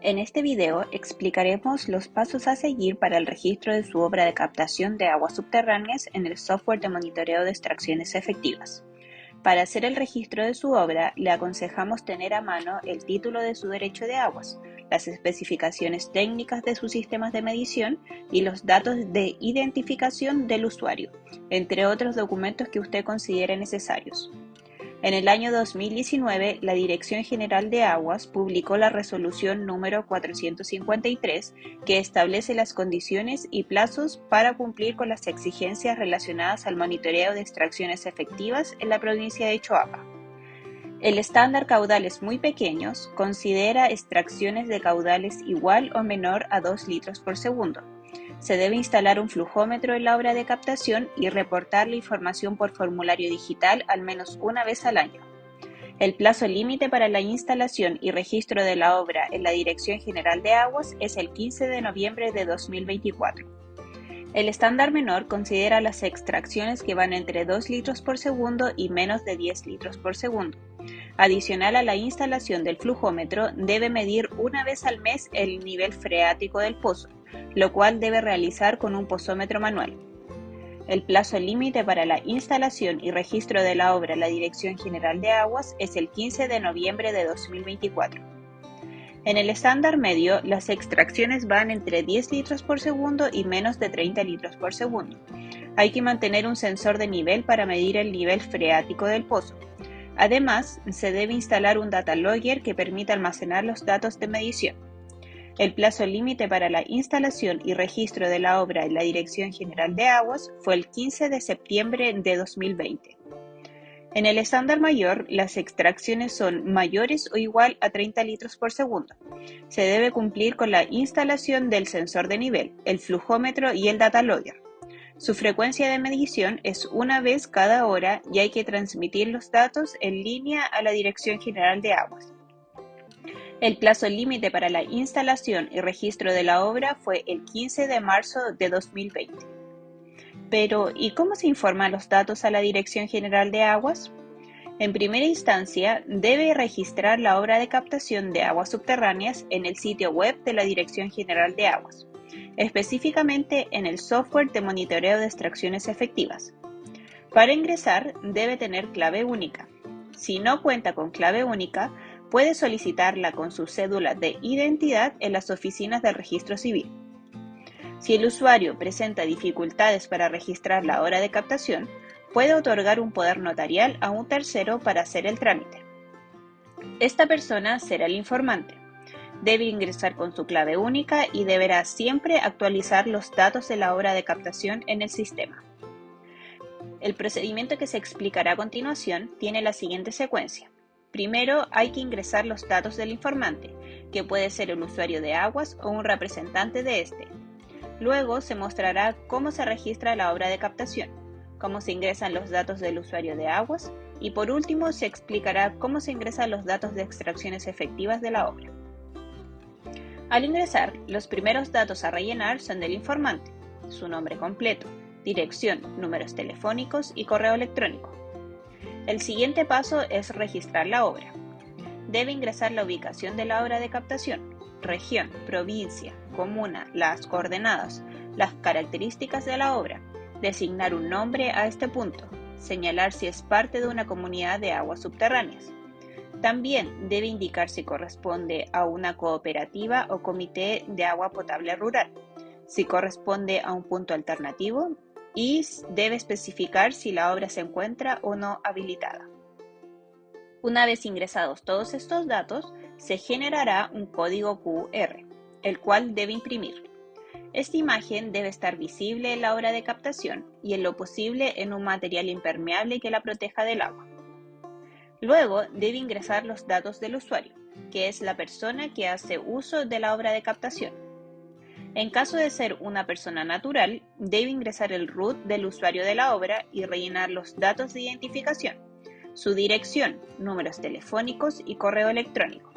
En este video explicaremos los pasos a seguir para el registro de su obra de captación de aguas subterráneas en el software de monitoreo de extracciones efectivas. Para hacer el registro de su obra, le aconsejamos tener a mano el título de su derecho de aguas, las especificaciones técnicas de sus sistemas de medición y los datos de identificación del usuario, entre otros documentos que usted considere necesarios. En el año 2019, la Dirección General de Aguas publicó la resolución número 453 que establece las condiciones y plazos para cumplir con las exigencias relacionadas al monitoreo de extracciones efectivas en la provincia de Choapa. El estándar caudales muy pequeños considera extracciones de caudales igual o menor a 2 litros por segundo. Se debe instalar un flujómetro en la obra de captación y reportar la información por formulario digital al menos una vez al año. El plazo límite para la instalación y registro de la obra en la Dirección General de Aguas es el 15 de noviembre de 2024. El estándar menor considera las extracciones que van entre 2 litros por segundo y menos de 10 litros por segundo. Adicional a la instalación del flujómetro, debe medir una vez al mes el nivel freático del pozo, lo cual debe realizar con un pozómetro manual. El plazo límite para la instalación y registro de la obra en la Dirección General de Aguas es el 15 de noviembre de 2024. En el estándar medio, las extracciones van entre 10 litros por segundo y menos de 30 litros por segundo. Hay que mantener un sensor de nivel para medir el nivel freático del pozo. Además, se debe instalar un data logger que permita almacenar los datos de medición. El plazo límite para la instalación y registro de la obra en la Dirección General de Aguas fue el 15 de septiembre de 2020. En el estándar mayor, las extracciones son mayores o igual a 30 litros por segundo. Se debe cumplir con la instalación del sensor de nivel, el flujómetro y el data logger. Su frecuencia de medición es una vez cada hora y hay que transmitir los datos en línea a la Dirección General de Aguas. El plazo límite para la instalación y registro de la obra fue el 15 de marzo de 2020. Pero, ¿y cómo se informan los datos a la Dirección General de Aguas? En primera instancia, debe registrar la obra de captación de aguas subterráneas en el sitio web de la Dirección General de Aguas, específicamente en el software de monitoreo de extracciones efectivas. Para ingresar, debe tener clave única. Si no cuenta con clave única, puede solicitarla con su cédula de identidad en las oficinas del registro civil. Si el usuario presenta dificultades para registrar la hora de captación, puede otorgar un poder notarial a un tercero para hacer el trámite. Esta persona será el informante. Debe ingresar con su clave única y deberá siempre actualizar los datos de la hora de captación en el sistema. El procedimiento que se explicará a continuación tiene la siguiente secuencia. Primero, hay que ingresar los datos del informante, que puede ser el usuario de aguas o un representante de este. Luego se mostrará cómo se registra la obra de captación, cómo se ingresan los datos del usuario de aguas y por último se explicará cómo se ingresan los datos de extracciones efectivas de la obra. Al ingresar, los primeros datos a rellenar son del informante, su nombre completo, dirección, números telefónicos y correo electrónico. El siguiente paso es registrar la obra. Debe ingresar la ubicación de la obra de captación, región, provincia, comuna, las coordenadas, las características de la obra, designar un nombre a este punto, señalar si es parte de una comunidad de aguas subterráneas. También debe indicar si corresponde a una cooperativa o comité de agua potable rural, si corresponde a un punto alternativo y debe especificar si la obra se encuentra o no habilitada. Una vez ingresados todos estos datos, se generará un código QR, el cual debe imprimir. Esta imagen debe estar visible en la hora de captación y en lo posible en un material impermeable que la proteja del agua. Luego debe ingresar los datos del usuario, que es la persona que hace uso de la obra de captación. En caso de ser una persona natural, debe ingresar el root del usuario de la obra y rellenar los datos de identificación, su dirección, números telefónicos y correo electrónico.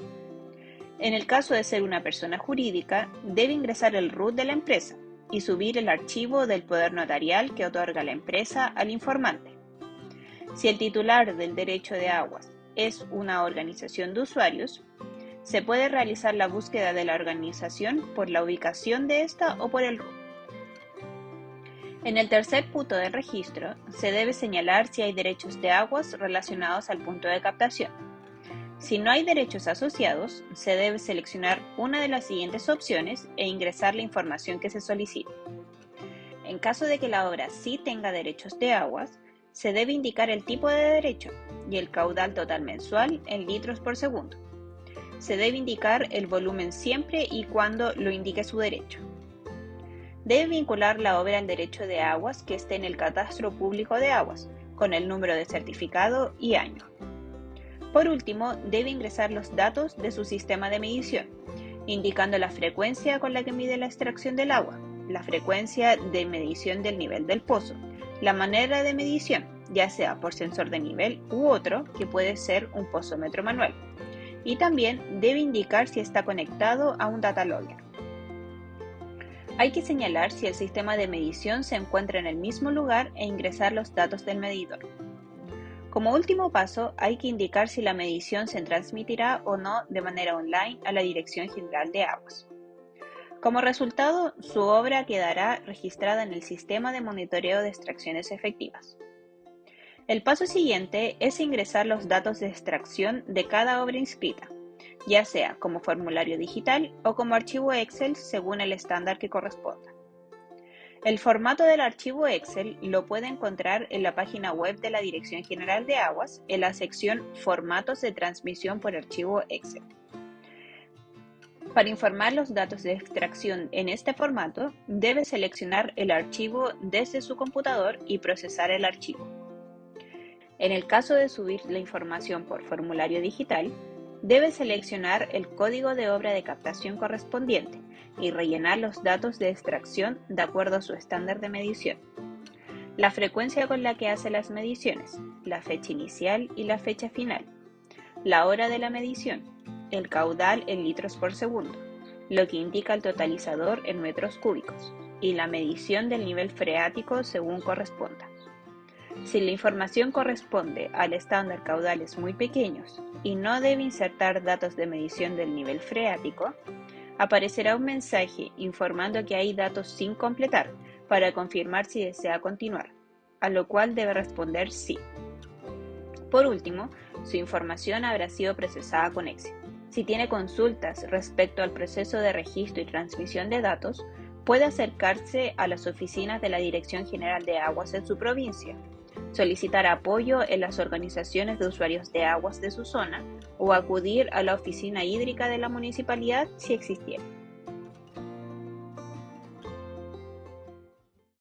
En el caso de ser una persona jurídica, debe ingresar el root de la empresa y subir el archivo del poder notarial que otorga la empresa al informante. Si el titular del derecho de aguas es una organización de usuarios, Se puede realizar la búsqueda de la organización por la ubicación de esta o por el RUT. En el tercer punto del registro, se debe señalar si hay derechos de aguas relacionados al punto de captación. Si no hay derechos asociados, se debe seleccionar una de las siguientes opciones e ingresar la información que se solicita. En caso de que la obra sí tenga derechos de aguas, se debe indicar el tipo de derecho y el caudal total mensual en litros por segundo. Se debe indicar el volumen siempre y cuando lo indique su derecho. Debe vincular la obra al derecho de aguas que esté en el Catastro Público de Aguas, con el número de certificado y año. Por último, debe ingresar los datos de su sistema de medición, indicando la frecuencia con la que mide la extracción del agua, la frecuencia de medición del nivel del pozo, la manera de medición, ya sea por sensor de nivel u otro, que puede ser un pozómetro manual, y también debe indicar si está conectado a un data logger. Hay que señalar si el sistema de medición se encuentra en el mismo lugar e ingresar los datos del medidor. Como último paso, hay que indicar si la medición se transmitirá o no de manera online a la Dirección General de Aguas. Como resultado, su obra quedará registrada en el Sistema de Monitoreo de Extracciones Efectivas. El paso siguiente es ingresar los datos de extracción de cada obra inscrita, ya sea como formulario digital o como archivo Excel según el estándar que corresponda. El formato del archivo Excel lo puede encontrar en la página web de la Dirección General de Aguas en la sección Formatos de transmisión por archivo Excel. Para informar los datos de extracción en este formato, debe seleccionar el archivo desde su computador y procesar el archivo. En el caso de subir la información por formulario digital, debe seleccionar el código de obra de captación correspondiente y rellenar los datos de extracción de acuerdo a su estándar de medición. La frecuencia con la que hace las mediciones, la fecha inicial y la fecha final, la hora de la medición, el caudal en litros por segundo, lo que indica el totalizador en metros cúbicos, y la medición del nivel freático según corresponda. Si la información corresponde al estándar caudales muy pequeños y no debe insertar datos de medición del nivel freático, aparecerá un mensaje informando que hay datos sin completar para confirmar si desea continuar, a lo cual debe responder sí. Por último, su información habrá sido procesada con éxito. Si tiene consultas respecto al proceso de registro y transmisión de datos, puede acercarse a las oficinas de la Dirección General de Aguas en su provincia, solicitar apoyo en las organizaciones de usuarios de aguas de su zona o acudir a la oficina hídrica de la municipalidad si existiera.